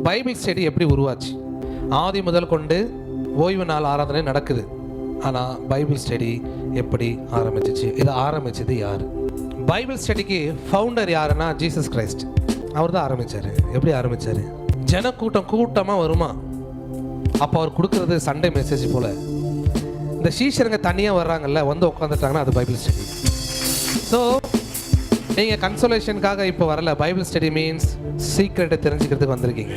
Bible study எப்படி உருவாச்சு? ஆதி முதல் கொண்டு ஓய்வு நாள் ஆராதனை நடக்குது. ஆனால் பைபிள் ஸ்டடி எப்படி ஆரம்பிச்சிச்சு? இதை ஆரம்பிச்சது யார்? பைபிள் ஸ்டடிக்கு ஃபவுண்டர் யாருன்னா ஜீசஸ் கிரைஸ்ட். அவர் தான் ஆரம்பித்தார். எப்படி ஆரம்பித்தார்? கூட்டமாக வருமா, அப்போ அவர் கொடுக்குறது சண்டே மெசேஜ் போல். இந்த சீஷருங்க தனியாக வர்றாங்கல்ல, வந்து உட்காந்துட்டாங்கன்னா அது பைபிள் ஸ்டடி. ஸோ நீங்கள் கன்சோலேஷனுக்காக இப்போ வரல. பைபிள் ஸ்டடி மீன்ஸ் சீக்ரெட்டை தெரிஞ்சுக்கிறதுக்கு வந்திருக்கீங்க.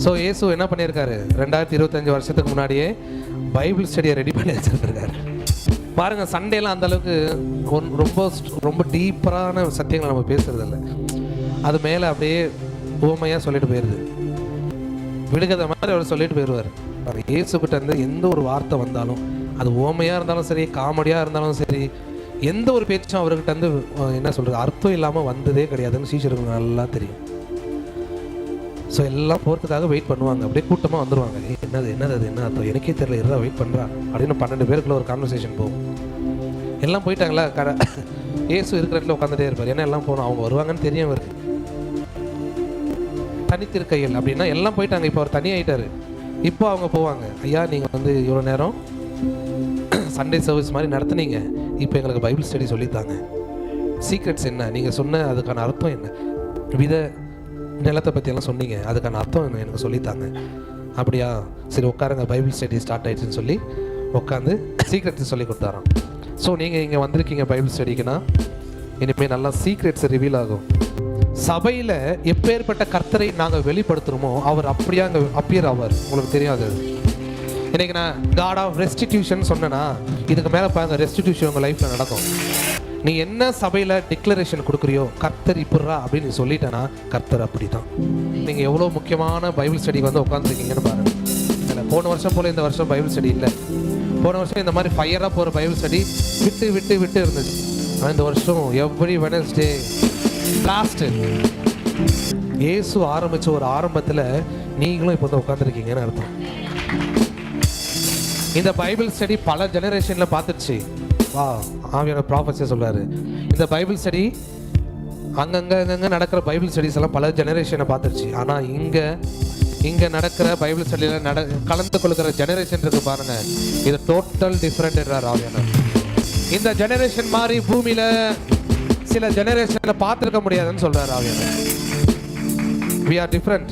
ஸோ இயேசு என்ன பண்ணியிருக்காரு? 2025 வருஷத்துக்கு முன்னாடியே பைபிள் ஸ்டடியை ரெடி பண்ணி வச்சுருக்காரு. பாருங்கள், சண்டேலாம் அந்தளவுக்கு ரொம்ப டீப்பரான சத்தியங்களை நம்ம பேசுறதில்ல. அது மேலே அப்படியே ஊமையாக சொல்லிட்டு போயிடுது. விடுகதை மாதிரி அவர் சொல்லிட்டு போயிடுவார். இயேசுக்கிட்ட இருந்து எந்த ஒரு வார்த்தை வந்தாலும், அது ஓமையாக இருந்தாலும் சரி, காமெடியாக இருந்தாலும் சரி, எந்த ஒரு பேச்சும் அவர்கிட்ட இருந்து என்ன சொல்கிறது, அர்த்தம் இல்லாமல் வந்ததே கிடையாதுன்னு சீஷருக்கு நல்லா தெரியும். ஸோ எல்லாம் போகிறதுக்காக வெயிட் பண்ணுவாங்க. அப்படியே கூட்டமாக வந்துடுவாங்க. என்னது என்ன அர்த்தம் எனக்கே தெரியல, இருந்தால் வெயிட் பண்ணுறா அப்படின்னு 12 பேருக்குள்ள ஒரு கான்வர்சேஷன் போகும். எல்லாம் போயிட்டாங்களா, இயேசு இருக்கிற இடத்துல உட்காந்துட்டே இருப்பார். ஏன்னா எல்லாம் போகணும், அவங்க வருவாங்கன்னு தெரியும் அவருக்கு. தனித்திருக்கையில் அப்படின்னா எல்லாம் போயிட்டாங்க, இப்போ அவர் தனியாகிட்டார். இப்போ அவங்க போவாங்க, ஐயா நீங்கள் வந்து இவ்வளோ நேரம் சண்டே சர்வீஸ் மாதிரி நடத்துனீங்க, இப்போ எங்களுக்கு பைபிள் ஸ்டடி சொல்லித்தாங்க. சீக்ரெட்ஸ் என்ன, நீங்கள் சொன்ன அதுக்கான அர்த்தம் என்ன, வித நிலத்தை பற்றியெல்லாம் சொன்னீங்க, அதுக்கான அர்த்தம் என்ன எனக்கு சொல்லித்தாங்க. அப்படியா, சரி உட்காருங்க, பைபிள் ஸ்டடி ஸ்டார்ட் ஆயிடுச்சுன்னு சொல்லி உட்காந்து சீக்ரெட்ஸ் சொல்லி கொடுத்தாராம். ஸோ நீங்கள் இங்கே வந்திருக்கீங்க பைபிள் ஸ்டடிக்குன்னா, இனிமேல் நல்லா சீக்ரெட்ஸ் ரிவீல் ஆகும். சபையில் எப்பேற்பட்ட கர்த்தரை நாங்கள் வெளிப்படுத்துகிறோமோ அவர் அப்படியே அங்கே அப்பியர் ஆவார். உங்களுக்கு தெரியாது. இன்றைக்கி நான் காட் ஆஃப் ரெஸ்டிடியூஷன் சொன்னேன்னா, இதுக்கு மேலே பாருங்க, ரெஸ்டிடியூஷன் உங்கள் லைஃப்பில் நடக்கும். நீ என்ன சபையில் டிக்ளரேஷன் கொடுக்குறியோ, கர்த்தர் இப்பட்றா அப்படின்னு நீ சொல்லிட்டேன்னா கர்த்தர் அப்படி தான். நீங்கள் எவ்வளோ முக்கியமான பைபிள் ஸ்டடிக்கு வந்து உட்காந்துருக்கீங்கன்னு பாருங்கள். இல்லை, போன வருஷம் போல் இந்த வருஷம் பைபிள் ஸ்டடி இல்லை. போன வருஷம் இந்த மாதிரி ஃபயராக போகிற பைபிள் ஸ்டடி விட்டு இருந்துச்சு. ஆனால் இந்த வருஷம் எவ்ரி வெனஸ்டே லாஸ்ட்டு இயேசு ஆரம்பித்த ஒரு ஆரம்பத்தில் நீங்களும் இப்போ தான் உட்காந்துருக்கீங்கன்னு அர்த்தம். இந்த பைபிள் ஸ்டடி பல ஜெனரேஷனில் பார்த்துச்சு. வா, ஆவியான ப்ராஃபஸியாக சொல்கிறாரு, இந்த பைபிள் ஸ்டடி அங்கங்கே நடக்கிற பைபிள் ஸ்டடிஸ் எல்லாம் பல ஜெனரேஷனை பார்த்துருச்சு. ஆனால் இங்கே நடக்கிற பைபிள் ஸ்டடியில் கலந்து கொள்கிற ஜெனரேஷன் இருக்கு பாருங்கள், இது டோட்டல் டிஃப்ரெண்ட் என்றார் ஆவியானவர். இந்த ஜெனரேஷன் மாதிரி பூமியில் சில ஜெனரேஷனில் பார்த்துருக்க முடியாதுன்னு சொல்கிறார் ஆவியானவர். We are different.